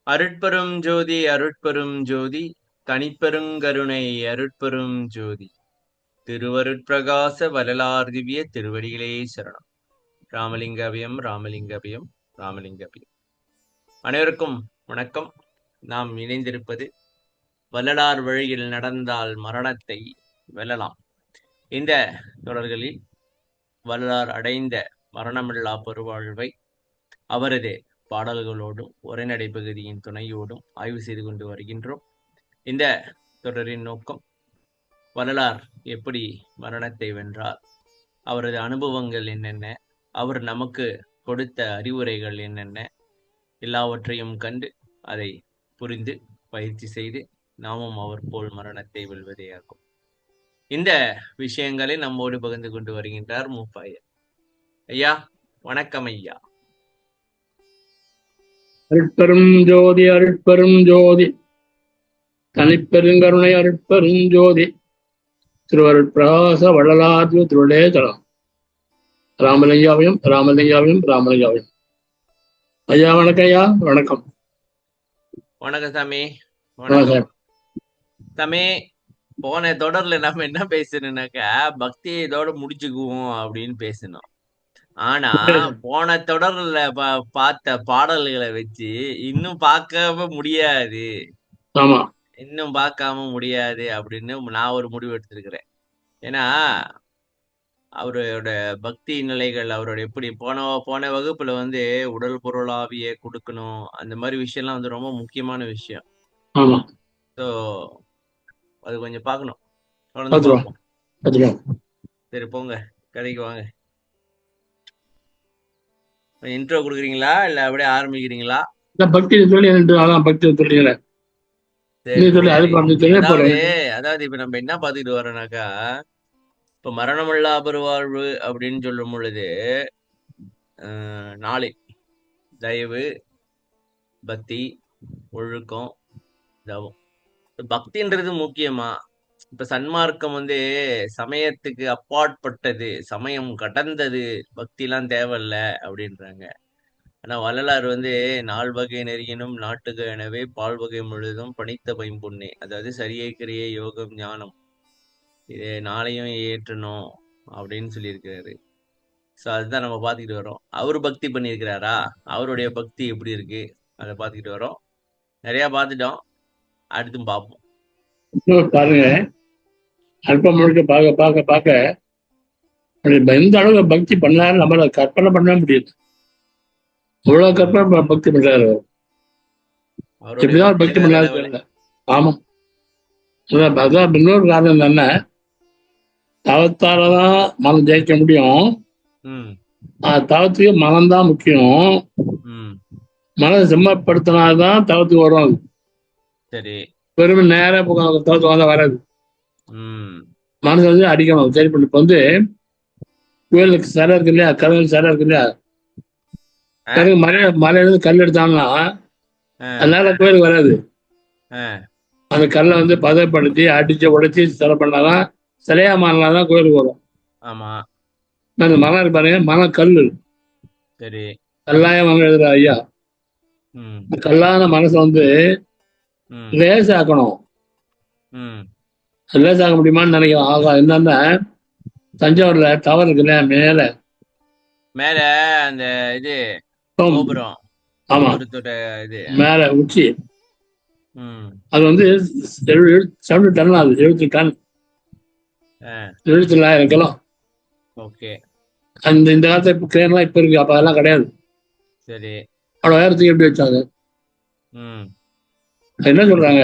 அருட்பெரும் ஜோதி அருட்பெரும் ஜோதி தனிப்பெருங்கருணை அருட்பெரும் ஜோதி திருவருட்பிரகாச வலலார் திவ்ய திருவடிகளே சரணம். ராமலிங்கபியம் ராமலிங்கபியம் ராமலிங்கபியம். அனைவருக்கும் வணக்கம். நாம் இணைந்திருப்பது வள்ளலார் வழியில் நடந்தால் மரணத்தை வெல்லலாம். இந்த தொடர்களில் வள்ளலார் அடைந்த மரணமில்லா பெருவாழ்வை அவரது பாடல்களோடும் உரைநடை பகுதியின் துணையோடும் ஆய்வு செய்து கொண்டு வருகின்றோம். இந்த தொடரின் நோக்கம் வள்ளலார் எப்படி மரணத்தை வென்றார், அவரது அனுபவங்கள் என்னென்ன, அவர் நமக்கு கொடுத்த அறிவுரைகள் என்னென்ன, எல்லாவற்றையும் கண்டு அதை புரிந்து பயிற்சி செய்து நாமும் அவர் போல் மரணத்தை வெல்வதே ஆகும். இந்த விஷயங்களை நம்மோடு பகிர்ந்து கொண்டு வருகின்றார் மூப்பாயர் ஐயா. வணக்கம் ஐயா. அருட்பெரும் ஜோதி அருட்பெரும் ஜோதி தனிப்பெருங்கருணை அருட்பெரும் ஜோதி திருவருட்பிரகாச வள்ளலார் திருடே தலம். ராமலிங்காவையும் ராமலிங்காவையும் ராமலிங்காவையும். ஐயா வணக்கம். ஐயா வணக்கம். வணக்கம் சாமி. வணக்கம் சாமி. போன தொடர்ல நம்ம என்ன பேசணும்னாக்கா பக்தியை இதோட முடிச்சுக்குவோம் அப்படின்னு பேசணும். ஆனா போன தொடர்ல பார்த்த பாடல்களை வச்சு இன்னும் பார்க்காம முடியாது. ஆமா, இன்னும் பார்க்காம முடியாது அப்படின்னு நான் ஒரு முடிவு எடுத்திருக்கிறேன். ஏன்னா அவரோட பக்தி நிலைகள், அவரோட எப்படி போன வகுப்புல உடல் பொருளாவிய கொடுக்கணும், அந்த மாதிரி விஷயம்லாம் ரொம்ப முக்கியமான விஷயம். ஸோ அது கொஞ்சம் பார்க்கணும். சரி போங்க, கதைக்கு வாங்க. இன்ட்ரோ கொடுக்குறீங்களா இல்ல அப்படியே ஆரம்பிக்கிறீங்களா? பக்தி சொல்லி பக்தி சொல்லிடுறேன். அதாவது இப்ப நம்ம என்ன பாத்துக்கிட்டு வரோம்னாக்கா, இப்ப மரணமில்லா பெருவாழ்வு அப்படின்னு சொல்லும் பொழுது நாளை தயவு, பக்தி, ஒழுக்கம், தவம். பக்தின்றது முக்கியமா? இப்ப சன்மார்க்கம் சமயத்துக்கு அப்பாற்பட்டது, சமயம் கடந்தது, பக்தி எல்லாம் தேவையில்ல அப்படின்றாங்க. ஆனா வள்ளலார் நால்வகை நெறியினும் நாட்டுக எனவே பால்வகை முழுதும் பணித்த பைம்பொன்னே, அதாவது சரியை கிரியை யோகம் ஞானம் இது நாளையும் ஏற்றணும் அப்படின்னு சொல்லியிருக்கிறாரு. ஸோ அதுதான் நம்ம பார்த்துக்கிட்டு வரோம். அவரு பக்தி பண்ணியிருக்கிறாரா, அவருடைய பக்தி எப்படி இருக்கு அதை பார்த்துக்கிட்டு வரோம். நிறைய பார்த்துட்டோம், அடுத்தும் பார்ப்போம். பாருங்க, அல்பம் முழுக்க பார்க்க பார்க்க பார்க்க எந்த அளவுக்கு பக்தி பண்ணாரு நம்மள கற்பனை பண்ண முடியாது. இவ்வளவு கற்பனை பக்தி பண்றாரு. எப்படிதான் பக்தி பண்ணாரு. ஆமா, அதான் இன்னொரு காரணம் என்ன, தவத்தாலதான் மனம் ஜெயிக்க முடியும். தவத்துக்கு மனம்தான் முக்கியம். மனதை செம்மப்படுத்தினால்தான் தவத்துக்கு வரும். அது சரி, பெருமை நேரம் தவத்துக்கு வந்தா வராது. மனசு அடிக்கணும், சரி பண்ணி. இப்ப கோயிலுக்கு சிலை இருக்கு இல்லையா, கடவுள் சிலை இருக்கு இல்லையா, மலையில கல் எடுத்தாங்கன்னா அதனால கோயிலுக்கு வராது. அந்த கல்லை பதப்படுத்தி அடிச்சு உடைச்சி சிலை பண்ணாதான், சிலையா மாறினாதான் கோயிலுக்கு வரும். ஆமா, அந்த மனம் இருக்கு பாருங்க, மனக்கல். சரி, கல்லாய மனம் எழுதுற ஐயா. கல்லான மனசை லேசாக்கணும். லேசாக்க முடியுமான்னு நினைக்கிறேன். ஆகா, என்னன்னா தஞ்சாவூர்ல டவர் இருக்கு இல்லையா, மேல மேல அந்த இது கோபுரம். ஆமா, இது மேல உச்சி. அது 70 டன் ஆகுது. 70 டன், 74,000 கிலோ. ஓகே, இந்த காலத்துல கிரேன்லாம் இப்ப இருக்கு, அப்ப அதெல்லாம் கிடையாது. சரி, அவ்வளவு உயரத்துக்கு எப்படி வச்சாங்க? என்ன சொல்றாங்க,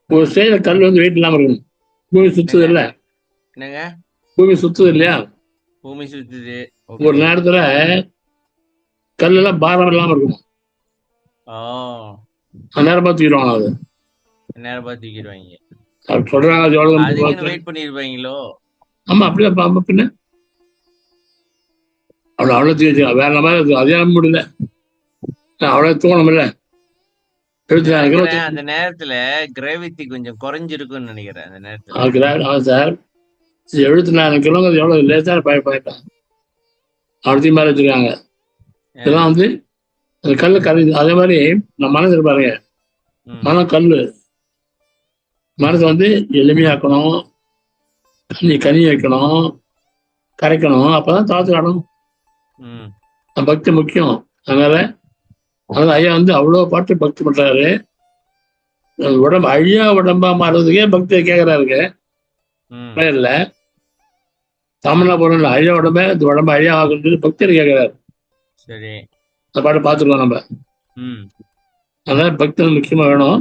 ஒரு ஸ்டேஜ்ல கல் வெயிட் இல்லாம இருக்கணும். பூமி சுத்துது இல்ல, பூமி சுத்துது இல்லையா, பூமி சுத்துது. ஒரு நேரத்துல கல் எல்லாம் பாரம் இல்லாம இருக்கணும். நேரம் தூக்கிடுவாங்க. அது நேரம் தூக்கிடுவாங்க சொல்றாங்க. வெயிட் பண்ணிருப்பாங்களோ? ஆமா, அப்படிதான். பின்ன அவ்வளவு தூக்கி வேற மாதிரி அதே முடியல, அவ்வளவு தூங்கணும் இல்ல. அந்த நேரத்துல கிராவிட்டி கொஞ்சம் குறைஞ்சிருக்கும்னு நினைக்கிறேன். அந்த நேரத்துல சார் 74 கிலோ எவ்வளவு லேசா போயிட்டான். அடுத்த மாதிரி வச்சிருக்காங்க. இதெல்லாம் அந்த கல்லு கரையுது. அதே மாதிரி நம்ம மனசு பாருங்க, மனம் கல்லு. மனசை வந்து எளிமையாக்கணும், கனி வைக்கணும், கரைக்கணும். அப்பதான் தாத்து ஆடணும். பக்தி முக்கியம். அதனால ஐயா வந்து அவ்வளவு பாட்டு பக்தி பண்றாரு. உடம்பு அழியா உடம்பா மாறுறதுக்கே பக்தியை கேட்கறாருங்க. இல்ல தமிழ்னா போறோம்ல, அழியா உடம்பே இந்த உடம்பு அழியா ஆகுன்றது பக்தியை கேட்கிறாரு. சரி, அந்த பாட்டு பார்த்துருக்கோம் நம்ம. அதனால பக்தி முக்கியமா வேணும்.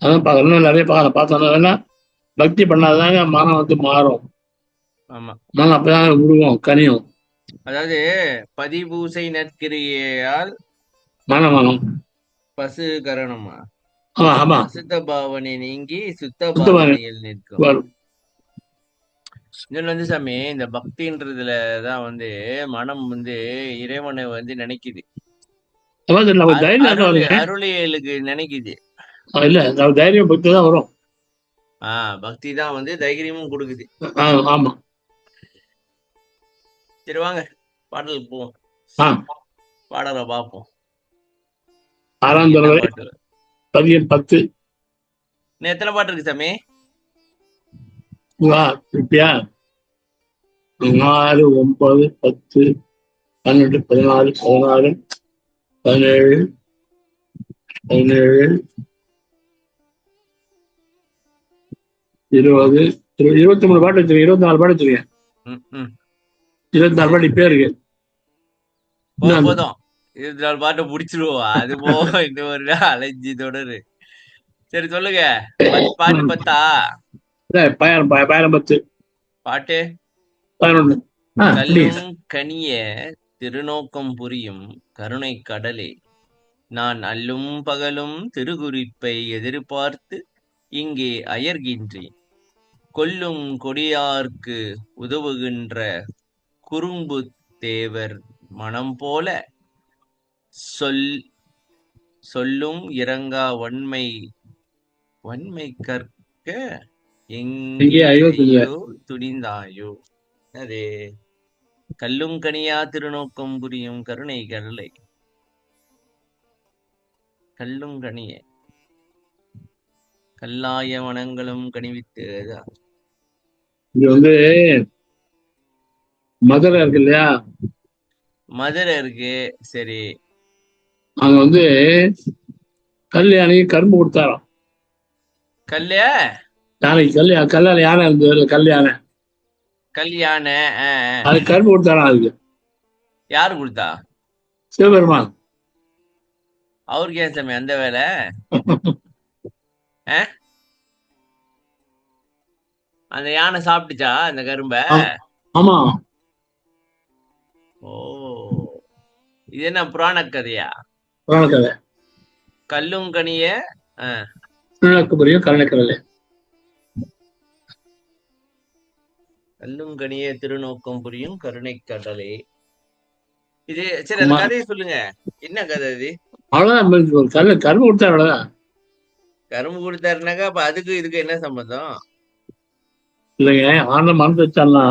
அதான் இன்னும் நிறைய பார்த்தோம்னா பக்தி பண்ணாதாங்க மனம் வந்து மாறும். மனம் அப்பதான் உருவம் கனியும். அதாவது பதிபூசை நற்கிரியால் மனம் பசு கரணமா அசுத்த பாவனை நீங்கி சுத்த பாவனையில் நிற்கும். இதுல வந்து சாமி, இந்த பக்தின்றதுலதான் வந்து மனம் வந்து இறைவனை வந்து நினைக்குது, அருளியலுக்கு நினைக்குது. இல்ல தைரியம் பக்தி தான் வரும். பக்தி தான் வந்து தைரியமும் கொடுக்குது. ஆமா. சரி வாங்க பாடலுக்கு போவோம். பாடலை பார்ப்போம். 6ஆம் தடவை 10. இன்னும் எத்தனை பாட்டு இருக்கு சாமி? 6, 9, 10, 12, 14, 16, 17, 20, 23 பாட்டு வச்சிருக்கேன். 24 பாட்டு வச்சிருக்கேன். 24 பாட்டு இப்பே இருக்கு. போதும், 24 பாட்டு முடிச்சிருவோம். அது போக இன்னும் ஒரு அலைஞ்சி தொடரு. சரி சொல்லுங்க. பாட்டு 10 பாட்டு 11. கல்லும் கனிய திருநோக்கம் புரியும் கருணை கடலே, நான் அல்லும் பகலும் திருக்குறிப்பை எதிர்பார்த்து இங்கே அயர்கின்றேன். கொல்லும் கொடியார்க்கு உதவுகின்ற குறும்பு தேவர் மனம் போல சொல்லும் இறங்கா வன்மை கற்க எங்கேயோ துணிந்தாயோ. அதே கல்லும் கனியா திருநோக்கம் புரியும் கருணை கடலை. கல்லும் கனிய கல்லாய மனங்களும் கனிவித்து. இது வந்து மதுரை இருக்கு இல்லையா? மதுரை இருக்கு. சரி, அங்க வந்து கல்யாணி கரும்பு கொடுத்தாராம். கல்யாண யானை இருந்தது, கல்யாண அது கரும்பு கொடுத்தாராம். அதுக்கு யாரு கொடுத்தா? சிவபெருமான். அவருக்கு ஏன் சாமி அந்த வேலை? அந்த யானை சாப்பிட்டுச்சா அந்த கரும்ப? ஆமா. ஓ, இது என்ன புராண கதையா? புராண கதை. கல்லும் கனிய புரியும் கருணைக்கடலை. கல்லும் கனிய திருநோக்கம் புரியும் கருணை கடலே. இது சரி, அந்த கதையை சொல்லுங்க. என்ன கதை இது? அவ்வளவுதான். கரும்பு கொடுத்தாரு. அவ்வளவுதான். கரும்பு கொடுத்தாருனாக்கா அப்ப அதுக்கு இதுக்கு என்ன சம்பந்தம்? இல்லைங்க, ஆனந்த மனசு வச்சான்னா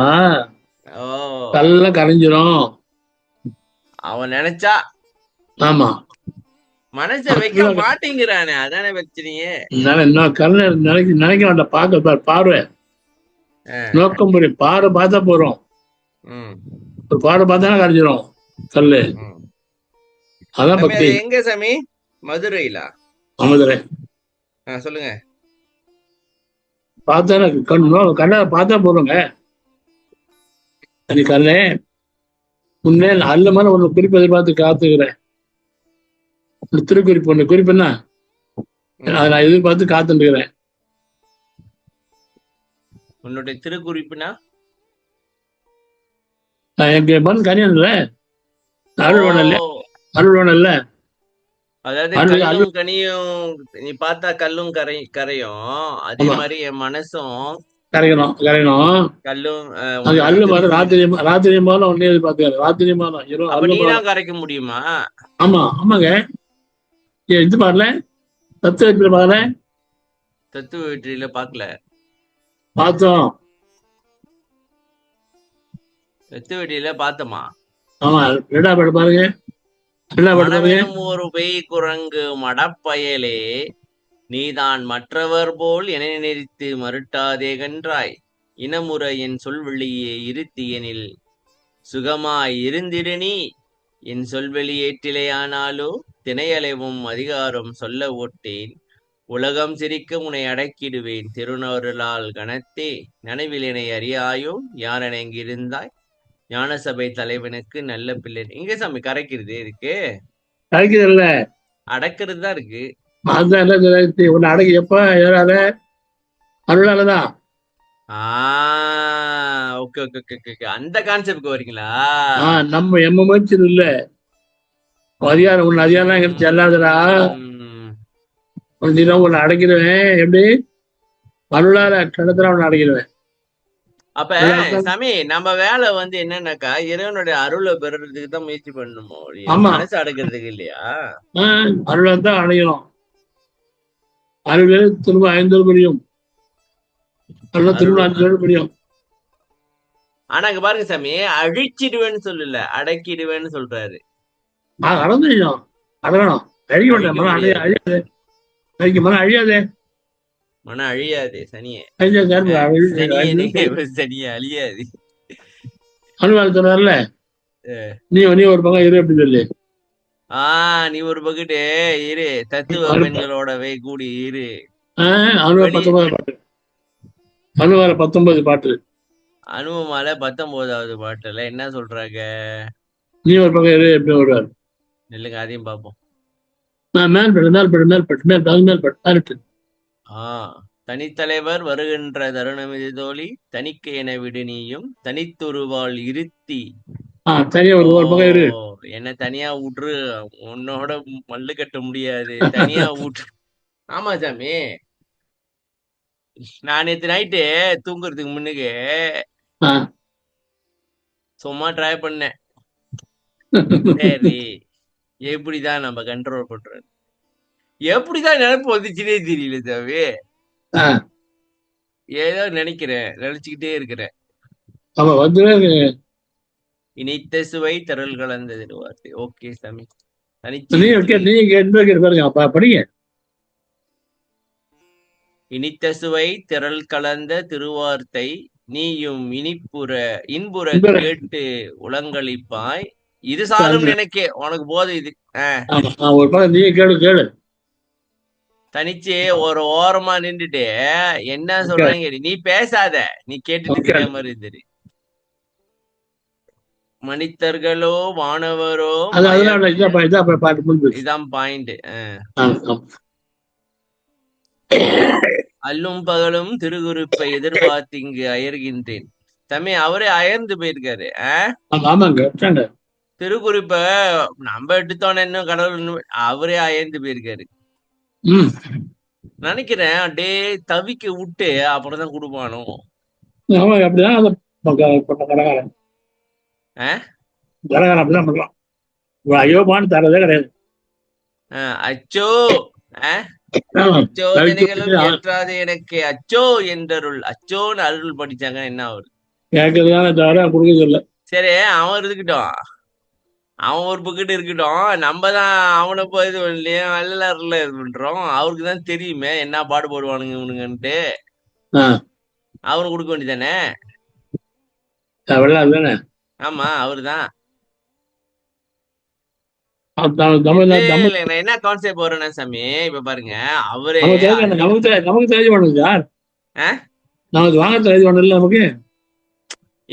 கல்ல கரைஞ்சிரும். அவன் நினைச்சா. ஆமா, மனச வைக்க மாட்டேங்கிறானே, அதானே பிரச்சனையே. நினைக்க வேண்டாம். பார்க்க பார்வை நோக்கம் புரியும். பார்வை பார்த்தா போறோம். ஒரு பார்வை பார்த்தானே கரைஞ்சிரும் கல்லு. அதான் பக்தி. எங்க சாமி? மதுரையில? மதுரை. சொல்லுங்க. பார்த்தா கண்ண பார்த்தா போறோங்க. கண்ணே முன்னே அல்ல மேல ஒண்ணு குறிப்பு எதிர்பார்த்து காத்துக்கிறேன். திருக்குறிப்பு ஒண்ணு குறிப்புன்னா அதை நான் எதிர்பார்த்து காத்துக்கிறேன். உன்னுடைய திருக்குறிப்புனா எங்க மண் கனியன்ல அருள்வன இல்ல. அதாவது கல்லும் கனியும் நீ பார்த்தா கல்லும் கரையும், அதே மாதிரி என் மனசும் கரையணும். கல்லும் அல்லு மாதிரி ராத்திரி மாதம் ஒன்னே எதிர்பார்த்துக்காரு. ராத்திரி மாதம் நீதான் கரைக்க முடியுமா? ஆமாங்க. இது பாடல தத்துவ வெற்றியில பாக்கல. தத்துவ வெற்றியில பாக்கல. பார்த்தோம். தத்துவ வெற்றியில பார்த்தோமா? ஆமா, 2ஆம் பாடு பாருங்க. என்ன பாட்டு பாருங்க. மனமெனும் ஒரு பெய் குரங்கு மடப்பயலே, நீதான் மற்றவர் போல் என நினைத்து மருட்டாதே கன்றாய், இனமுற என் சொல்வெளியே இருத்தியனில் சுகமாய் இருந்திடு நீ, என் சொல்வெளியேற்றிலையானாலோ தினையளைவும் அதிகாரம் சொல்ல ஓட்டேன், உலகம் சிரிக்க உன்னை அடக்கிடுவேன் திருநருளால் கணத்தே, நனவிலினை அறியாயோ யாரென எங்கிருந்தாய், ஞானசபை தலைவனுக்கு நல்ல பிள்ளை. எங்க சாமி கரைக்கிறது இருக்கு? கரைக்குது இல்ல, அடக்கிறது தான் இருக்கு. அதுதான் என்ன உன்னை அடக்கி எப்ப ஏறாத அருளாலதான். ஓகே ஓகே ஓகே ஓகே, அந்த கான்செப்ட்க்கு வரீங்களா? நம்ம எம்ம முயற்சி இல்ல, அதிகாரம் உன்னை அதிகாரம் செல்லாதடா, உன்னை அடைக்கிறவேன். எப்படி அருளால கடத்துல உன்னை அடைக்கிறவேன். அப்ப சாமி நம்ம வேலை வந்து என்னன்னாக்கா இறைவனுடைய அருளை பெறுறதுக்கு தான் முயற்சி பண்ணணுமோ, மனசு அடக்கிறதுக்கு இல்லையா? அருளை தான் அடையணும். அருள் திரும்ப 5 முடியும், திரும்ப 5 முடியும். ஆனா இங்க பாருங்க சாமி, அழிச்சிடுவேன்னு சொல்லல, அடக்கிடுவேன்னு சொல்றாரு. அடங்கணும், அடங்கணும், அழிக்க மாட்டேன். மனம் அழியாது, மனம் அழியாதே, மனம் அழியாது. சனியே சனியே அழியாது. அனுமான் சொன்னார்ல, நீ ஒரு பக்கம் இரு அப்படி சொல்லு. நீ ஒரு பக்கெட்டு இரு, தத்துவ பெண்களோடவே கூடி இரு. அனுமார் 19 பாட்டு, அனுமார 19 பாட்டு, அனுபவமால 19வது பாட்டுல என்ன சொல்றாங்க? நீ ஒரு பக்கம் இரு எப்படி வருவார்? இல்லைங்க, அதையும் பார்ப்போம். தனித்தலைவர் வருகின்ற தருணம் இது தோழி, தனிக்க என விடு நீயும் தனித்தொருவாள் இருத்தி. என்ன தனியா விட்டுரு, உன்னோட மல்லு கட்ட முடியாது, தனியா விட்டுரு. ஆமா சாமி, நான் நேற்று நைட்டு தூங்குறதுக்கு முன்னுக்கு சும்மா ட்ரை பண்ணேன். சரி, எப்படிதான் நம்ம கண்ட்ரோல் பண்றது, எப்படிதான் நினைப்பு வந்துச்சுன்னே தெரியல சாமி. ஏதோ நினைச்சுக்கிட்டே இருக்கிறேன். இனித்த சுவை திரள் கலந்த திருவார்த்தை. ஓகே சாமி, இனித்த சுவை திரள் கலந்த திருவார்த்தை, நீயும் இன்புற கேட்டு உலங்களிப்பாய், இது சாலும் நினைக்க உனக்கு போது இது. தனிச்சு ஒரு ஓரமா நின்றுட்டு என்ன சொல்றாங்க, நீ பேசாத, நீ கேட்டுட்டு இருக்கிற மாதிரி இருந்துரு. மனிதர்களோ வானவரோ, இதான் பாயிண்ட். அல்லும் பகலும் திருக்குறிப்பை எதிர்பார்த்து இங்கு அயர்கின்றேன். தம்பி அவரே அயர்ந்து போயிருக்காரு. திருக்குறிப்ப நம்ம எடுத்தோன்னு இன்னும் கடவுள் அவரே அயர்ந்து போயிருக்காரு நினைக்கிறேன். அப்படியே தவிக்க விட்டு அப்புறம் தான் கொடுப்பானோ. அச்சோ அச்சோதனைகளும் ஏற்றாது எனக்கு அச்சோ என்றருள். அச்சோன்னு அருள் படிச்சாங்க என்ன அவரு சரி, அவன் இருக்கட்டும், அவன் ஒரு பக்கெட்டு இருக்கட்டும், நம்ம தான் அவனை போய் இது பண்ணலையே வள்ளலாறுல இது பண்றோம். அவருக்கு தான் தெரியுமே என்ன பாடுபடுவானுங்க இவனுங்கன்ட்டு, அவனு கொடுக்க வேண்டியதானே. ஆமா, அவருதான். என்ன கான்செப்ட் வரும்னா சாமி, இப்ப பாருங்க, அவரே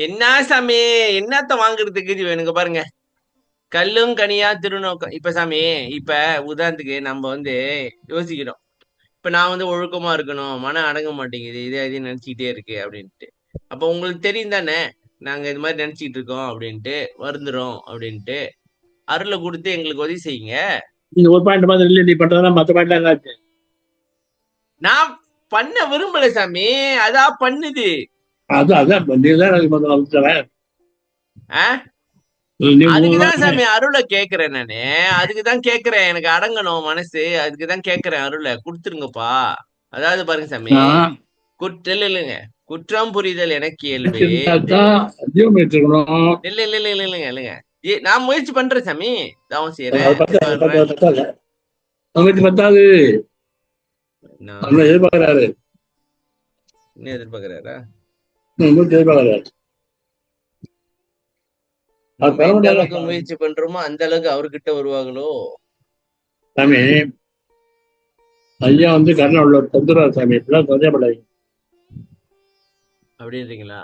என்ன சாமி என்னத்த வாங்குறதுக்கு இது வேணுங்க பாருங்க, கல்லும் கனியா திருநோக்கம். இப்ப சாமி, இப்ப உதாரணத்துக்கு நம்ம வந்து யோசிக்கிறோம், இப்ப நான் வந்து ஒழுக்கமா இருக்கணும், மனம் அடங்க மாட்டேங்குது, இதே நினைச்சுக்கிட்டே இருக்கு அப்படின்ட்டு. அப்ப உங்களுக்கு தெரியும் தானே நாங்க இது மாதிரி நினைச்சுக்கிட்டு இருக்கோம் அப்படின்ட்டு, வருந்துறோம் அப்படின்ட்டு. அருளை கொடுத்து எங்களுக்கு உதவி செய்யுங்க. ஒரு பாயிண்ட் மாதிரி இல்ல, நீ பண்றதா மத்த பாயிண்ட் நான் பண்ண விரும்பல சாமி, அதான் பண்ணுது. அதுக்குதான் சாமி அருளை கேக்குறேன் நானு, அதுக்குதான் கேக்குறேன். எனக்கு அடங்கணும் மனசு, அதுக்குதான் கேக்குறேன். அருளை கொடுத்துருங்கப்பா. அதாவது பாருங்க சாமி, இல்லைங்க, குற்றம் புரிதல் எனக்கு இயல்பு. இல்லைங்க, நான் முயற்சி பண்றேன் சாமி, தவம் செய்யறேன், அது வர்றேன். பத்தாது. முயற்சி பத்தாது. நான் எதிர்பார்க்கிறாரு. என்ன எதிர்பார்க்கிறாரா? முயற்சி எதிர்பார்க்கிறாரு. நம்ம எந்த அளவுக்கு முயற்சி பண்றோமோ அந்த அளவுக்கு அவர்கிட்ட வருவாங்களோ. சாமி, ஐயா வந்து கருணை உள்ள தந்துடுவார் சாமி, இப்படிலாம் தொந்தரப்படாது அப்படின்றீங்களா?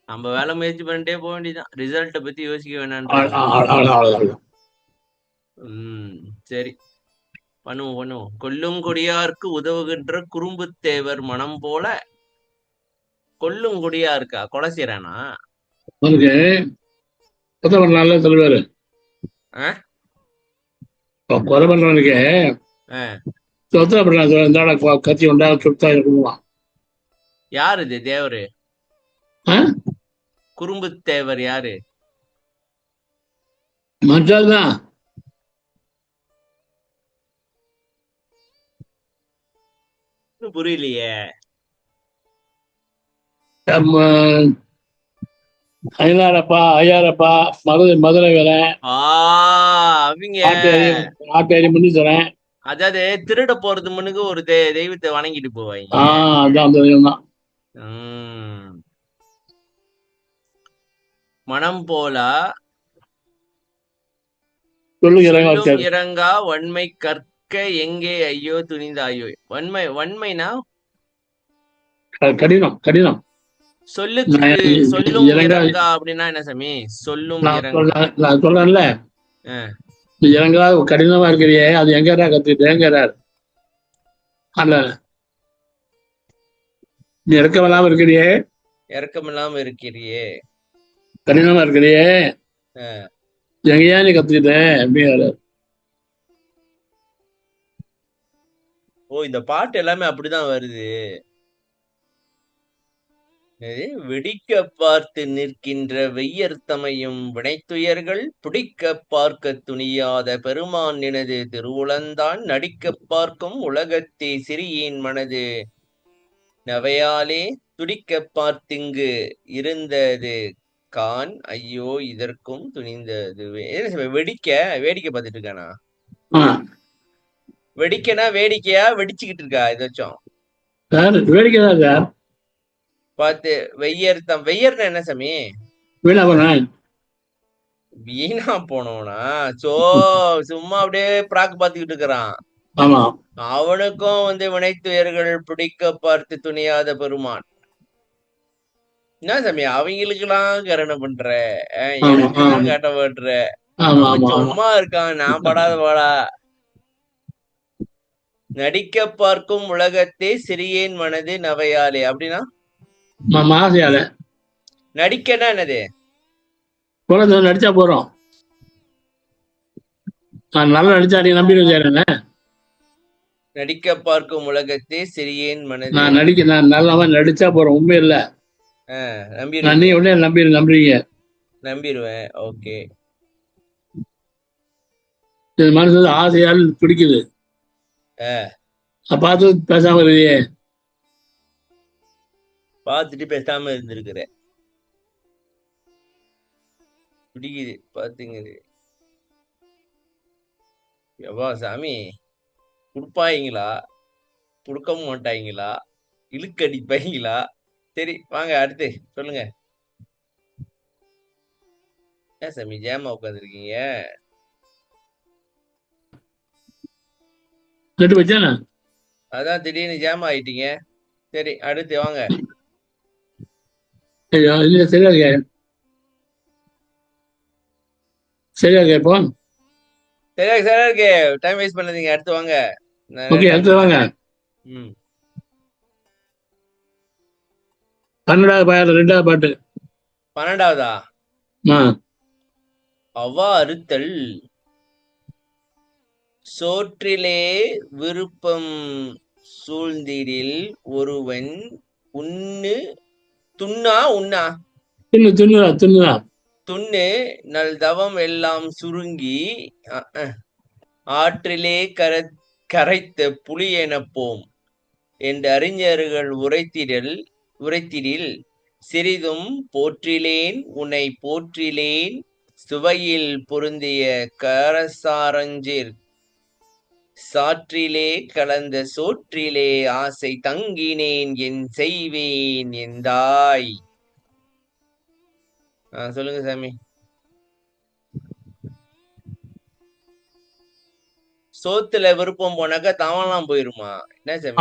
நம்ம வேலை முயற்சி பண்ணிட்டே போக வேண்டியதான், ரிசல்ட்டை பத்தி யோசிக்க வேணான்ற. சரி, பண்ணுவோம். கொல்லும் கொடியாருக்கு உதவுகின்ற குறும்பு தேவர் மனம் போல. கொல்லும் கொடியா இருக்கா, கொலை செய்யறானா? அவனுக்கு கொலை பண்ணலாம்ல சொல்லுவாரு. கொலை பண்றவனுக்கு கத்தி உண்டா சுத்தா இருக்குமா? யாரு இது தேவரு? குறும்பு தேவர் யாரு? மச்சான் தான். புரியலையே. ஐயாரப்பா மதுரை வேலை. ஆட்டேரி முன்னி தரேன். அதாவது திருட போறது முன்னுக்கு ஒரு தெய்வத்தை வணங்கிட்டு போவாங்க. அதான் அந்த தெய்வம் தான். மனம் போல சொல்லும் இறங்கா வன்மை கற்க எங்கே ஐயோ துணிந்தாயோ. வன்மைனா கடினம். சொல்லும் இறங்கா அப்படின்னா என்ன சாமி? சொல்லும் நான் சொல்றேன்ல, இறங்கா கடினமா இருக்கிறியே, அது எங்கடா கத்துக்கிட்டேங்கிறார். அல்ல, நீ இறக்கமில்லாம இருக்கிறியே, கடினமா இருக்கிறியே, எங்கேயா நீ கத்துக்கிட்ட அப்படிங்கிறாரு. இந்த பாட்டு எல்லாமே அப்படிதான் வருது. வெடிக்க பார்த்து நிற்கின்ற வெய்யர்த்தமையும் வினைத்துயர்கள் பிடிக்க பார்க்க துணியாத பெருமான் நினது திருவுளந்தான் நடிக்க பார்க்கும் உலகத்தே சிறியின் மனது நவையாலே துடிக்க பார்த்திங்கு இருந்தது கான் ஐயோ இதற்கும் துணிந்தது. வெடிக்க வேடிக்கை பார்த்துட்டு இருக்கானா? வெடிக்கனா வேடிக்கையா வெடிச்சுக்கிட்டு இருக்கா ஏதாச்சும்? வேடிக்கைதான் பார்த்து. வெய்யர்னா என்ன சாமி? வீணா போனோம்னா சும்மா அப்படியே பிராக்கு பார்த்துக்கிட்டு இருக்கிறான். அவனுக்கும் வினைத்துயர்கள் பிடிக்க பார்த்து துணியாத பெருமான். என்ன சாமி அவங்களுக்கு எல்லாம் கருணை பண்ற, எனக்கு எல்லாம் கட்ட பண்ற? சும்மா இருக்கான், நான் படாத பாடா. நடிக்க பார்க்கும் உலகத்தே சிறியேன் மனது நவையாலே அப்படின்னா நடிக்கனா என்னது? நடிச்சா போறோம். நல்லா நடிச்சா நீ நம்பிடுவேன். நடிக்க பார்க்கும் உலகத்தே சிறியேன் மனது. நான் நல்லவன் நடிச்சா போறோம், உண்மை இல்ல. நீ உடனே நம்புறீங்க. நம்பிடுவேன். ஓகே, மனசு ஆசையால் பிடிக்குது. பார்த்து பேசாம இருக்கியே. பார்த்துட்டு பேசாம இருந்திருக்கிற பிடிக்குது பாத்துங்க. எவ்வா சாமி, கொடுப்பாங்களா கொடுக்க மாட்டாங்களா, இழுக்கடிப்பாங்களா? சரி வாங்க அடுத்து சொல்லுங்க. ஏன் சாமி ஜாமா உட்காந்துருக்கீங்க? அதான் திடீர்னு ஜாமா ஆயிட்டீங்க. சரி அடுத்து வாங்க. சரியா இருக்கு, டைம் வேஸ்ட் பண்ணாதீங்க, அடுத்து வாங்க. அடுத்து வாங்க. 12வது பாட்டு, 2வது பாட்டு. 12வதா? அவா அறுத்தல் சோற்றிலே விருப்பம் சூழ்ந்திடில் ஒருவன் உண்ணு துண்ணா துண்ணு நல் தவம் எல்லாம் சுருங்கி ஆற்றிலே கரைத்த புலி எனப்போம் என்று அறிஞர்கள் உரைத்திடில் சிறிதும் போற்றிலேன் உன்னை போற்றிலேன் சுவையில் பொருந்திய கரசாரஞ்சிற் சாற்றிலே கலந்த சோற்றிலே ஆசை தங்கினேன் என் செய்வேன் எந்தாய். சொல்லுங்க சாமி. சோத்துல விருப்பம் போனாக்கா தவம்லாம் போயிருமா? என்ன சாமி?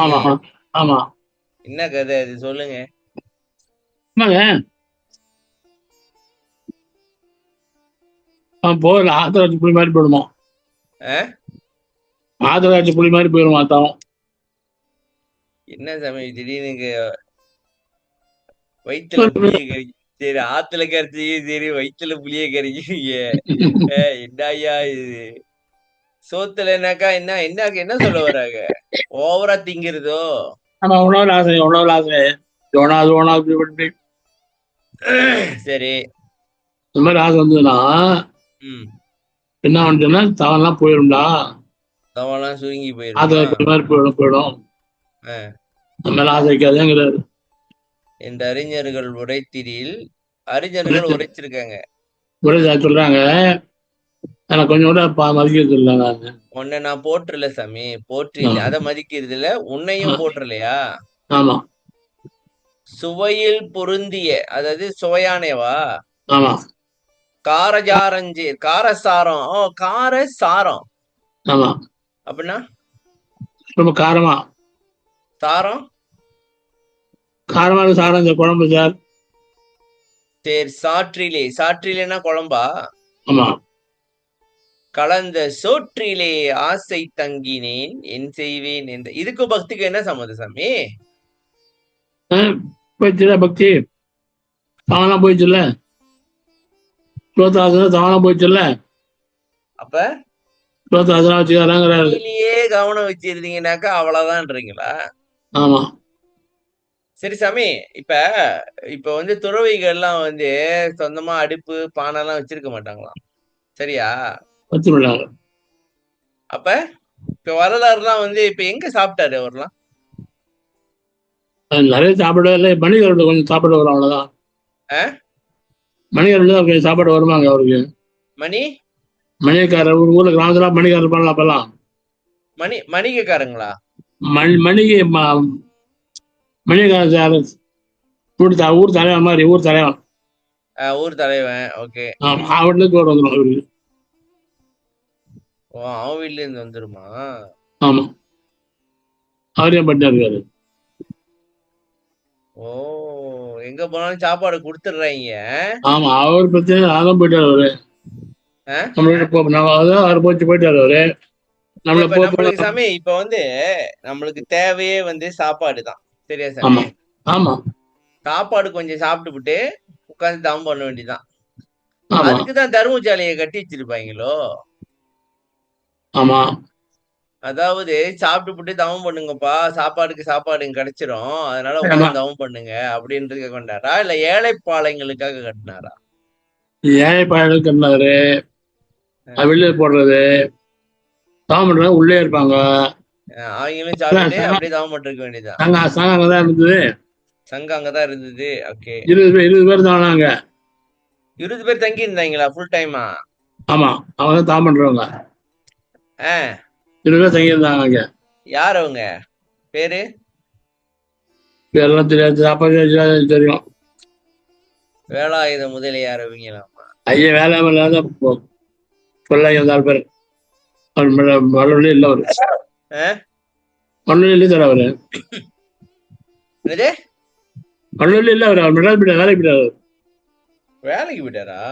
என்ன கதை அது? சொல்லுங்க. போகல, ஆத்திராட்சி புலி மாதிரி போயிடுமா? ஆத்திராட்சி புலி மாதிரி போயிடுமா தவம்? என்ன சாமி திடீர்னு வயிற்றுல புளிய கறி? சரி, ஆத்துல கரைச்சியே சரி, வயிற்றுல புளிய கறிக்கிறீங்க. என்னய்யா இது? சோத்துலனாக்கா என்ன என்ன என்ன சொல்ல வராங்க? ஓவரா திங்கிறதோ? ஆமா, உணவுல ஆசை, உணவுல ஆசை. சரி, இந்த மாதிரி ஆசை வந்ததுன்னா என்ன வந்துச்சுன்னா தவம்லாம் போயிடும்டா. தவம்லாம் சுருங்கி போயிடும். ஆத்திராட்சி மாதிரி போயிடும். அந்த மாதிரி ஆசை வைக்காதேங்கிறாரு. என்ற அறிஞர்கள் உரைத்திரில் அறிஞர்கள் உரைச்சிருக்காங்க. சொல்றாங்க, எனக்கு கொஞ்சம் கூட மதிக்கிறது இல்லை. உன்னை நான் போற்றல சாமி, போற்றில. அத மதிக்கிறது இல்ல. உன்னையும் போற்றலையா? ஆமா. சுவையில் பொருந்திய, அதாவது சுவையானேவா? ஆமா. காரஜாரஞ்சி, காரசாரம். காரசாரம். ஆமா. அப்படின்னா ரொம்ப காரமா. சாரம் காரமா சாரம் இந்த குழம்பு சார். சரி, சாற்றிலே. சாற்றிலேன்னா குழம்பா? ஆமா. கலந்த சோற்றிலே ஆசை தங்கினேன் என் செய்வேன் என்ற. இதுக்கு பக்திக்கு என்ன சம்மந்தம் சாமி? போயிடுச்சுல பக்தி, தானா போயிடுச்சுல்ல. தானா போயிடுச்சுல்ல. அப்ப வச்சுக்கிறாங்கிறாரு. கவனம் வச்சிருந்தீங்கன்னாக்கா அவ்வளவுதான்றீங்களா? ஆமா. சரி சாமி, இப்ப இப்ப வந்து துறவிகள்லாம் வந்து சொந்தமா அடுப்பு பானை எல்லாம் வச்சிருக்க மாட்டாங்களாம், சரியா? வச்சுருக்காங்க. அப்ப இப்ப வரலாறுலாம் வந்து இப்ப எங்க சாப்பிட்டாரு அவர்லாம்? நிறைய சாப்பிடல. மணிகர்கள் கொஞ்சம் சாப்பிட வரும், அவ்வளவுதான். மணிகர்கள் கொஞ்சம் சாப்பாடு வருவாங்க அவருக்கு. மணிகாரர் ஊர்ல கிராமத்துல மணிகாரர் பண்ணலாம். அப்பெல்லாம் மணிகைக்காரங்களா? மணிகை மணிகாரர் ஊர் தலைவன் மாதிரி. ஊர் தலைவன். ஊர் தலைவன். ஓகே. அவன்ல இருந்து வந்துடும் அவருக்கு. அவன் வீட்ல இருந்து வந்துருமா? ஆமா, அவரே பண்ணிட்டு இருக்காரு. ஓ, எங்க போனாலும் சாப்பாடு கொடுத்துடுறாங்க. ஆமா, அவர் பிரச்சனை. அதான் போயிட்டாரு அவரு. அவர் போயிட்டாரு அவரு. நம்மளுக்கு சாமி இப்ப வந்து நம்மளுக்கு தேவையே வந்து சாப்பாடு தான், சரியா சாமி? ஆமா. சாப்பாடு கொஞ்சம் சாப்பிட்டுவிட்டு உட்கார்ந்து தவம் பண்ண வேண்டியதான். அதுக்குதான் தர்மசாலையை கட்டி வச்சிருப்பாங்களோ? ஆமா. அதாவது சாப்பிட்டுவிட்டு தவம் பண்ணுங்கப்பா, சாப்பாடு கிடைச்சிரும், அதனால உட்கார்ந்து தவம் பண்ணுங்க அப்படின்றது கொண்டாரா, இல்ல ஏழைப்பாளையங்களுக்காக கட்டினாரா? ஏழைப்பாளையங்களுக்கு கட்டினாரு. வெளியே போடுறது தவம் பண்றது உள்ளே இருப்பாங்க. அவங்களும் சாப்பிட்டு அப்படியே தவம் பண்ணிருக்க வேண்டியதான். சங்கம் அங்கதான் இருந்தது. சங்கம் அங்கதான் இருந்தது. ஓகே. 20 பேர் தானாங்க. 20 பேர் தங்கி இருந்தாங்களா ஃபுல் டைமா? ஆமா, அவங்க தான் தவம் பண்றவங்க. 20 பேர் தங்கி இருந்தாங்க அங்க. யார் அவங்க பேரு? பேரெல்லாம் தெரியாது. தெரியும். வேலாயுத முதலியார் அவங்களாமா? ஐயா வேளாண்மையில சொல்ல 4 பேர். மறுபடியும் இல்ல அவரு. மறுபடியும் இல்லை சார் அவரு. மறுபடியும் இல்ல அவரு. அவர் மெட்ராஸ் போயிட்டார், வேலைக்கு போயிட்டாரு. வேலைக்கு போயிட்டாரா?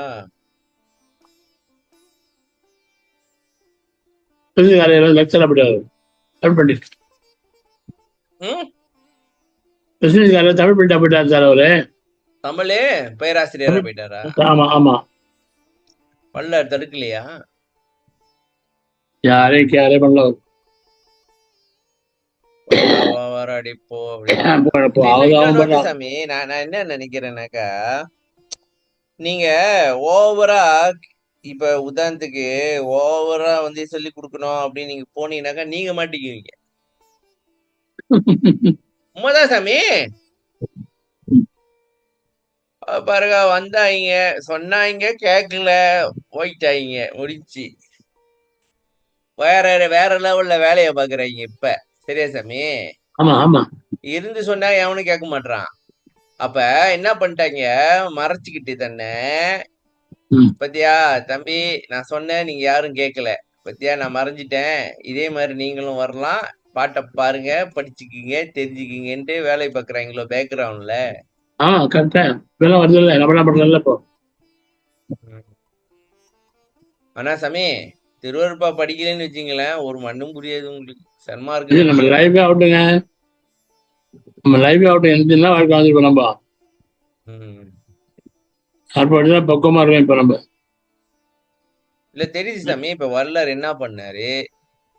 லெக்சரா போயிட்டாரு. தமிழ் பண்டிட். தமிழ் பண்டிட்டா போயிட்டாரு சார் அவரு. தமிழே பேராசிரியரா போயிட்டாரா? ஆமா ஆமா. பல்ல தடுக்கலையா? யாரே பண்ணல. சாமி, நான் என்ன நினைக்கிறேன்னாக்கா, நீங்க ஓவரா இப்ப உதாரணத்துக்கு ஓவரா வந்து சொல்லி கொடுக்கணும் அப்படின்னு நீங்க போனீங்கன்னாக்கா நீங்க மாட்டிக்குவீங்க. உண்மைதான் சாமி. பாருங்க வந்தாங்க, சொன்னாங்க, கேட்கல, போயிட்டாங்க, முடிச்சு. வேற வேற லெவல்ல வேலைய பாக்குறாங்க இப்ப. சரியா சாமி? ஆமா ஆமா. இருந்து சொன்னா எவனும் கேட்க மாட்டான். அப்ப என்ன பண்ணிட்டாங்க, மறைச்சுக்கிட்டு தன்னை. பத்தியா தம்பி, நான் சொன்னேன், நீங்க யாரும் கேட்கல. பத்தியா, நான் மறைஞ்சிட்டேன். இதே மாதிரி நீங்களும் வரலாம், பாட்டை பாருங்க, படிச்சுக்கிங்க, தெரிஞ்சுக்கிங்கன்ட்டு வேலை பார்க்குறாங்களோ பேக்ரவுண்ட்ல. கரெக்டா இதெல்லாம் வரல, நம்ம என்ன பண்றோம்ல இப்போ. ஆனா சாமி, திருவருப்பா படிக்கலன்னு வச்சுங்களேன், ஒரு மண்ணும் புரியாது உங்களுக்கு. இது சன்மார்க்கமே நம்ம புரியாது. லைஃபே அவுட்டுங்க. நம்ம லைஃபே அவுட்டு எழுதினா வாழ்க்கை வந்துருப்போம் நம்ம. ம். அப்படிதான் பக்குவமா இருக்கோம் இப்ப நம்ம. இல்ல தெரியுது சாமி, இப்ப வள்ளலார் என்ன பண்ணாரு,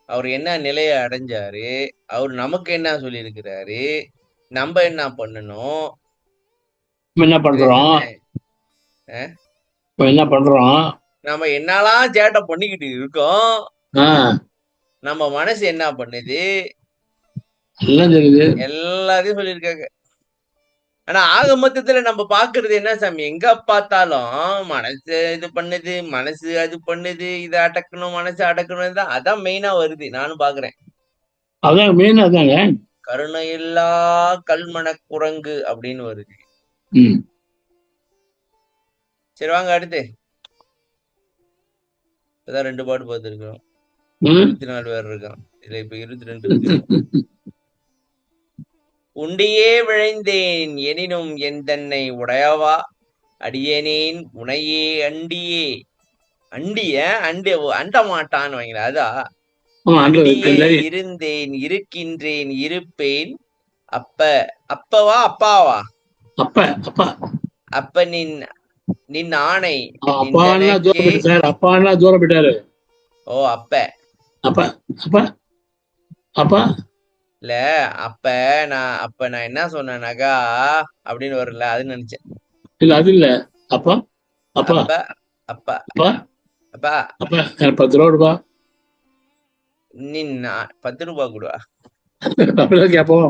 அவர் என்ன நிலையை அடைஞ்சாரு, அவர் நமக்கு என்ன சொல்லியிருக்கிறாரு, நம்ம என்ன பண்ணணும். நம்ம என்ன சரியா பண்றோம், சாமி? இப்ப என்ன பண்றோம். நம்ம என்னெல்லாம் சேட்டை பண்ணிக்கிட்டு இருக்கோம், ஆஹ் நம்ம மனசு என்ன பண்ணுது, எல்லாம் தெரியுது. எல்லாத்தையும் சொல்லியிருக்காங்க. ஆனா ஆக மொத்தத்துல நம்ம பாக்குறது என்ன சாமி, எங்க பார்த்தாலும் மனசு இது பண்ணுது, மனசு அது பண்ணுது, இதை அடக்கணும், மனசு அடக்கணும் தான், அதான் மெயினா வருது. நானும் பாக்குறேன். அதான் மெயின் அதாங்க. கருணையில்லா கல்மன குரங்கு அப்படின்னு வருது. ம். சரி வாங்க அடுத்து. இப்பதான் 2 பாட்டு பார்த்துருக்கோம். ம். 24 பேர் இருக்கான். இதுல இப்ப 22 இருக்கு. உண்டியே விழைந்தேன் எனினும் என் தன்னை உடையவா, அடியேனேன் உனையே அண்டியே. அண்டிய அண்ட மாட்டான்னு வைங்கள. அதான் ஆமா, அண்டியே அந்த இருந்தேன் இருக்கின்றேன் இருப்பேன். அப்ப அப்பவா அப்பாவா? அப்ப அப்பா அப்ப நின் நின் ஆணை அப்பான்னா தூரம் நின்றனக்கே. போயிட்டு சார், அப்பான்னா தூரம் போயிட்டாரு. ஓ அப்ப அப்பா அப்பா அப்பா இல்ல, அப்ப நான் என்ன சொன்னேனாக்கா அப்படின்னு வரும்ல, அதுன்னு நினைச்சேன். இல்ல அது இல்ல. அப்பா அப்பா அப்ப அப்ப அப்பா அப்பா அப்பா எனக்கு 10 ரூபா கொடுப்பா. நின் 10 ரூபாய் கொடுவா. அப்படிதான் கேட்போம்.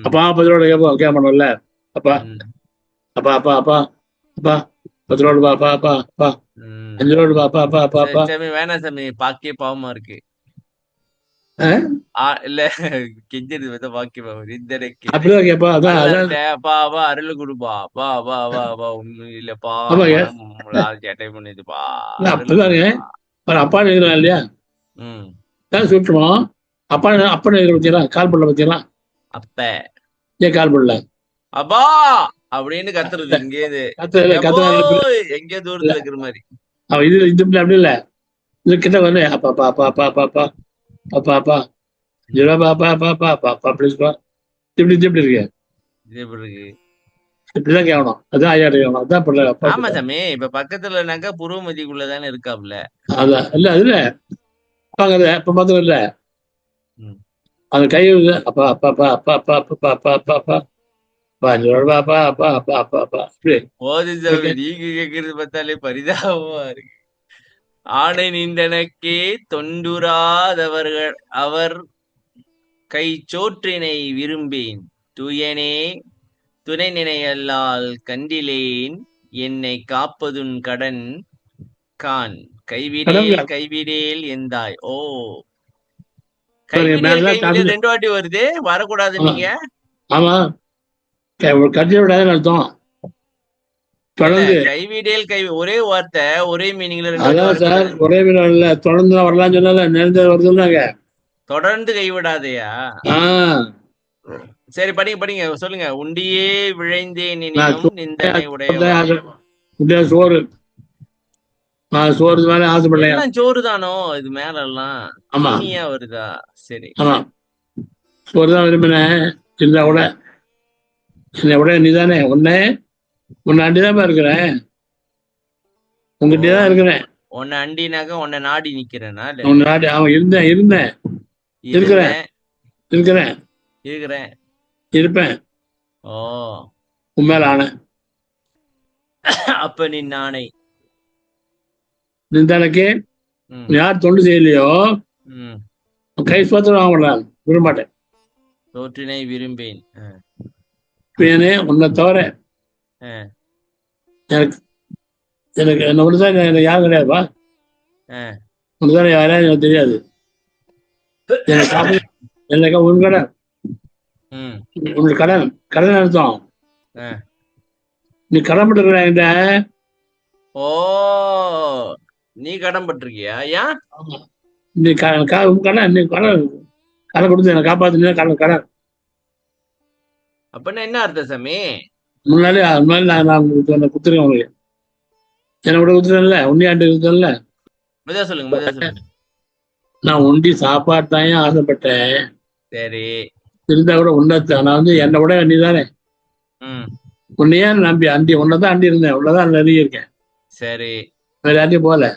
அப்பா 10 ரூபா கேட்போம், கேட்க மாட்டோம்ல. அப்பா அப்பா அப்பா அப்பா அப்பா 10 ரூபா கொடுப்பா. அப்பா அப்பா அப்பா 5 ரூபா கொடுப்பா. அப்பா அப்பா அப்பா அப்பா. சாமி வேணாம் சாமி, பாக்கே பாவமா இருக்கு. இல்ல கெஞ்சது வந்து பாக்கே பாவம். அப்படிதான் கேட்பா. அதான் அதான் அப்பா வா அருள் கொடுப்பா, வா வா வா வா, ஒண்ணும் இல்லப்பா, ஆமாங்க. மனம் சேட்டை பண்ணுதுப்பா, அருள் அப்படிதாங்க. கொடுப்பா. அப்பா எழுதுறான் இல்லையா, சொல்லிட்டுருவோம். அப்பா அப்பா எழுதுற பத்தியெல்லாம் கால் பண்ணல பத்தியெல்லாம். அப்ப ஏன் கால் பண்ணல அப்பா அப்படின்னு கத்துறது இங்கேது, எங்கேயோ தூரத்துல இருக்கிற மாதிரி. அவன் இது இது அப்படி இல்ல, இது கிட்ட வந்து அப்பா அப்பா அப்பா அப்பா அப்பா அப்பா அப்பா அப்பா அப்பா அப்பா அப்பா அப்பா அப்பா அப்பா அப்படி இப்படி இப்படி இருக்கு. இது எப்படி இருக்கு? இப்படிதான் கேட்கணும். அதான் ஐயா கேட்கணும். அதான் பண்ணல. ஆமா சாமி, இப்ப பக்கத்துலனாக்கா புருவமதிக்குள்ளதானே இருக்காப்ல. அதான் இல்ல அது இல்ல. அப்பாங்கிறது இப்ப மாத்திரம் இல்ல, அந்த கை அப்பா அப்பா அப்பா அப்பா அப்பா அப்பா அப்பா அப்பா அப்பா அப்பா அப்பா அப்பா அப்பா அப்பா அப்பா இப்படி. போது சாமி, நீங்க கேக்குறது பார்த்தாலே பரிதாபமா இருக்கு. ஆணை நின்றனக்கே தொண்டுராதவர்கள் அவர் கை சோற்றினை விரும்பேன், தூயனே துணை நினையல்லால் கண்டிலேன், என்னை காப்பதுன் கடன் கான், கைவிடேல் கைவிடேல் எந்தாய். ஓ கைவிடேல் கைவிடேல் 2 வாட்டி வருது, வரக்கூடாது நீங்க. ஆமா, கட்டி விடாதுன்னு அர்த்தம். கைவிடேல் ஒரே வார்த்தை ஒரே மீனிங்ல அதான் சார், ஒரே மீனிங் இல்ல, தொடர்ந்து வரலாம்னு சொன்னால நேர்ந்து வருதுன்னாங்க. தொடர்ந்து கைவிடாதையா? சரி படிங்க படிங்க, சொல்லுங்க. உண்டியே விழைந்தேன் எனினும் நிந்தனை உடைய சோறு, சோறு மேல ஆசைப்படலாம். சோறு தானோ இது மேல எல்லாம் இனியா வருதா? சரி, ஆமா, சோறு தான் விரும்பினேன். இருந்தா கூட என்னை விட நீதானே, உன்னை அண்டிதான் இருக்கிறேன், உங்ககிட்டதான் இருக்கிறேன். உன்னை அண்டினாக்க உன்னை நாடி நிக்கிறேன்னா? உன்னை நாடி அவன் இருந்தேன் இருந்தேன் இருக்கிறேன் இருக்கிறேன் இருக்கிறேன் இருப்பேன். ஓ உண்மையில ஆன அப்ப நீ நானை நின்றனக்கு யார் தொண்டு செய்யலையோ கை சுத்தம் வாங்க மாட்டான், விரும்ப மாட்டேன். தோற்றினை விரும்பேன். பிரியனே உன்னை தவிர எனக்கு எனக்கு என்ன ஒண்ணுதான் எனக்கு யாரும் கிடையாதுப்பா. ஒண்ணுதான் யாரையாவது எனக்கு தெரியாது. எனக்கு காப்பி எனக்கு உன் கடன் உங்களுக்கு கடன் கடன் அர்த்தம். நீ கடன் பட்டுக்கிற என்கிட்ட. ஓ, நீ கடன் பட்டிருக்கியா? ஏன் நீ உன் கடன் நீ கடன் கடன் கொடுத்து என்னை காப்பாத்துனா கடன் கடன். அப்படின்னா என்ன அர்த்தம் சாமி? முன்னாடி நான் குத்துருக்கேன் உங்களுக்கு. என்னை கூட குத்துறேன்ல, உன்னியாண்டு குத்துறேன்ல. சொல்லுங்க. நான் ஒண்டி சாப்பாட்டாயே ஆசைப்பட்டேன். சரி, இருந்தா கூட உன்னத்தை நான் என்னை விட வேண்டியதானே. உன்னையே நம்பி அண்டி உன்னதான் அண்டி இருந்தேன், உள்ளதான் நெருங்கி இருக்கேன். சரி, வேற யார்ட்டையும் போகல.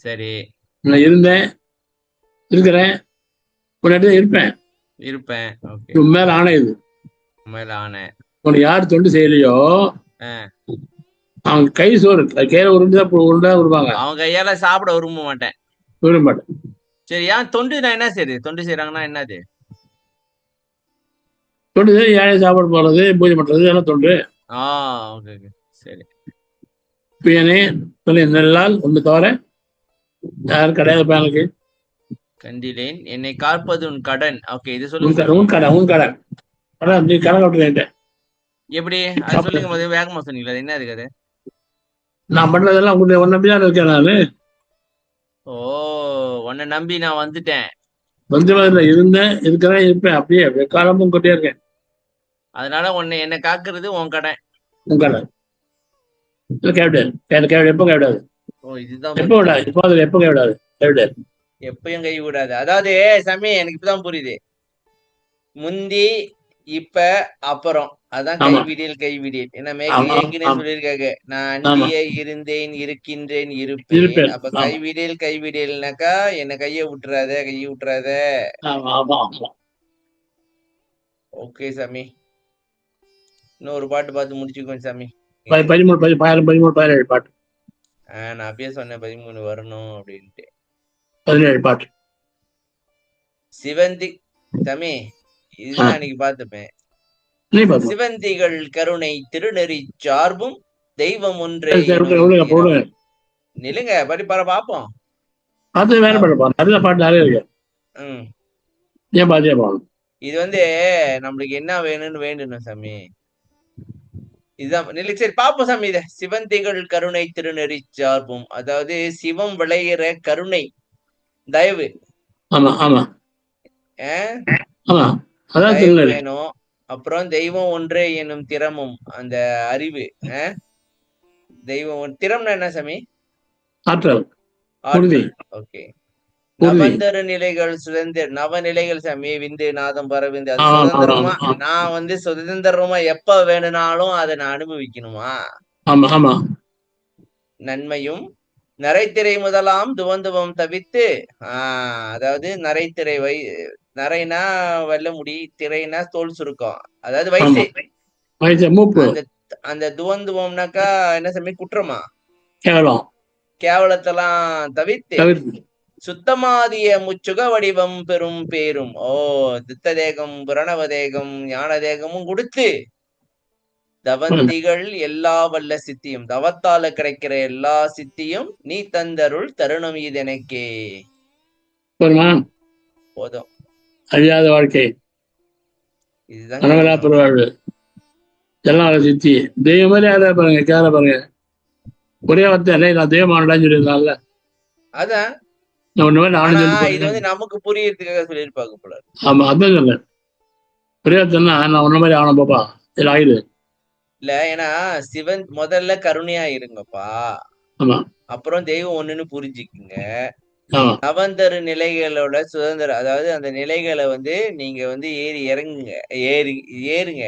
சரி, நான் இருந்தேன், இருக்கிறேன், உன்னிட்ட இருப்பேன். உன் மேல ஆணை இது. உனக்கு யார் தொண்டு செய்யலையோ அவங்க கை சோறு கையில உருண்டா விடுவாங்க. அவங்க கையால சாப்பிட விரும்ப மாட்டேன். சரி, ஏன் தொண்டு என்ன சரி தொண்டு செய்யறாங்கன்னா என்னது? தொண்டு ஏழை சாப்பாடு போடுறது, பூஜை பண்றது எல்லாம் தொண்டு. சரி. பியனே சொல்லி நெல்லால் ஒன்று தவிர யாரும் கிடையாது எனக்கு. கண்டிலேன் என்னை காப்பது உன் கடன். ஓகே, இது சொல்லுங்க. உன் கடன் நீ கடன் கட்டுறேன். எப்படி அது சொல்லுங்க, போது வேகமா சொன்னீங்களா? என்ன இருக்குது நான் பண்றதெல்லாம் உன்னை நம்பிதான் இருக்கேன். நானு உன்னை நம்பி நான் வந்துட்டேன். இருந்தேன், இருக்கிறேன், இருப்பேன். அப்படியே காலமும் கொண்டே இருக்கேன். அதனால உன்னை என்ன காக்குறது உன் கடன். உன் கடன் எப்ப கைவிடாது. எப்ப கைவிடாது. எப்பயும் கை விடாது. அதாவது சாமி, எனக்கு இப்பதான் புரியுது. முந்தி, இப்ப, அப்புறம். அதான் கைவிடியல். என்ன ஏற்கனவே சொல்லியிருக்காங்க, நான் அண்டியே இருந்தேன், இருக்கின்றேன், இருப்பேன். அப்ப கைவிடியல்னாக்கா என்ன கையை விட்டுறாத. ஓகே சாமி, இன்னொரு பாட்டு பார்த்து முடிச்சுக்கோங்க சாமி. 13 பாட்டு. நான் அப்பயே சொன்னேன் 13 வரணும் அப்படின்ட்டு. 17 பாட்டு. சிவந்தி சாமி, இதுதான் அன்னைக்கு பார்த்துப்பேன். சிவந்திகள் கருணை திருநெறி சார்பும் தெய்வம் ஒன்றே. நிலுங்க படி பாப்போம். அது வேற பாட்டு நிறைய இருக்கு. இது நம்மளுக்கு என்ன வேணும்னு வேண்டணும் சாமி. இதுதான் சரி, பாப்போம் சாமி. இத சிவந்திகள் கருணை திருநெறி சார்பும், அதாவது சிவம் விளையிற கருணை தயவு. வேணும். அப்புறம் தெய்வம் ஒன்றே எனும் திறமும், அந்த அறிவு. தெய்வம் திறம்னா என்ன சாமி? ஆற்றல். ஓகே. நவந்தரு நிலைகள் நவநிலைகள் சாமி. விந்து நாதம் பரவிந்து. அது சுதந்திரமா நான் சுதந்திரமா எப்ப வேணும்னாலும் அதை நான் அனுபவிக்கணுமா? நன்மையும் நரைத்திரை முதலாம் துவந்துவம் தவித்து. அதாவது நரைத்திரை நரைனா வெள்ள முடி, திரைனா தோல் சுருக்கம், அதாவது வயசு. அந்த துவந்துவம்னாக்கா என்ன சாமி? குற்றமா? கேவலத்தெல்லாம் தவித்து சுத்தமாதிய முச்சுக வடிவம் பெரும் பேரும். தித்த தேகம், புரணவ தேகம், ஞான தேகமும் கொடுத்து தவந்திகள் எல்லா வல்ல சித்தியும், தவத்தால கிடைக்கிற எல்லா சித்தியும் நீ தந்தருள் தருணம் இது எனக்கே. போதும். அழியாத வாழ்க்கை, இதுதான் எல்லாம் சித்தி. தெய்வம் மாதிரி யாரா பாருங்க, கேர பாருங்க. ஒரே வார்த்தை நான் தெய்வமானடான்னு சொல்லியிருந்தான்ல. அதான் இது நமக்கு புரியறதுக்காக சொல்லியிருப்பாங்க போல. ஆமா, அதான் சொன்னேன். ஒரே வார்த்தைன்னா நான் ஒன்ன மாதிரி ஆகணும் பாப்பா, இதுல ஆயுது இல்ல. ஏன்னா சிவன் முதல்ல கருணையா இருங்கப்பா, அப்புறம் தெய்வம் ஒண்ணுன்னு புரிஞ்சுக்குங்க. நவந்தரு நிலைகளோட சுதந்திரம், அதாவது அந்த நிலைகளை நீங்க ஏறி இறங்குங்க, ஏறுங்க.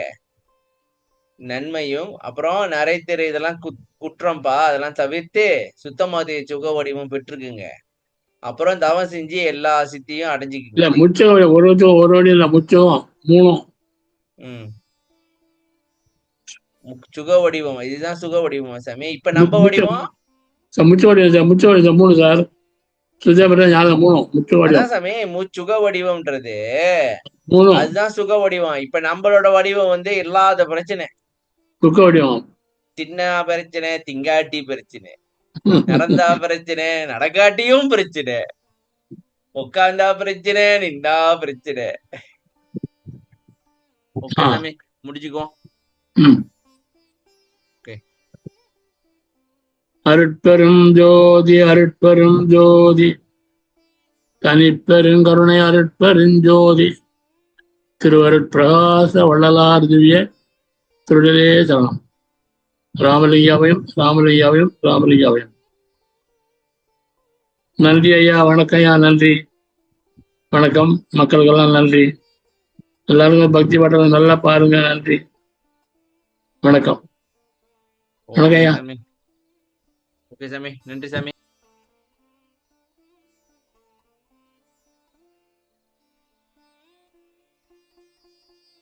நன்மையும் அப்புறம் நரைத்திரை இதெல்லாம் குற்றம்பா, அதெல்லாம் தவிர்த்து சுத்தமாதிய சுக வடிவம் பெற்றுக்குங்க. அப்புறம் தவம் செஞ்சு எல்லா சித்தியும் அடைஞ்சுக்குங்க. சுக வடிவம், இதுதான் சுக வடிவம் சாமி. இப்ப நம்ம வடிவம் முச்ச வடிவம் 3 சார். சுஜபர ஞானம் மூணும் முற்று வடிவம் அதான் சாமி முச்சுக வடிவம்ன்றது மூணும் அதுதான் சுக வடிவம். இப்ப நம்மளோட வடிவம் வந்து இல்லாத பிரச்சனை, துக்க வடிவம். தின்னா பிரச்சனை, திங்காட்டி பிரச்சனை, நடந்தா பிரச்சனை, நடக்காட்டியும் பிரச்சனை, உட்காந்தா பிரச்சனை, நின்றா பிரச்சனை. ஓகே சாமி, முடிச்சுக்கோ. அருட்பெரும் ஜோதி அருட்பெரும் ஜோதி தனிப்பெருங்கருணை அருட்பெருஞ்சோதி திருவருட்பிரகாச வள்ளலார் திவ்ய திருடலே சரணம். ராமலிங்காவையும் ராமலிங்காவையும் ராமலிங்காவையும். நன்றி ஐயா, வணக்கம் ஐயா, நன்றி, வணக்கம் மக்களுக்கெல்லாம் நன்றி. எல்லாருக்கும் பக்தி பாட்டை நல்லா பாருங்க, நன்றி, வணக்கம். வணக்கம் ஐயா. ஓகே சாமி, நன்றி சாமி.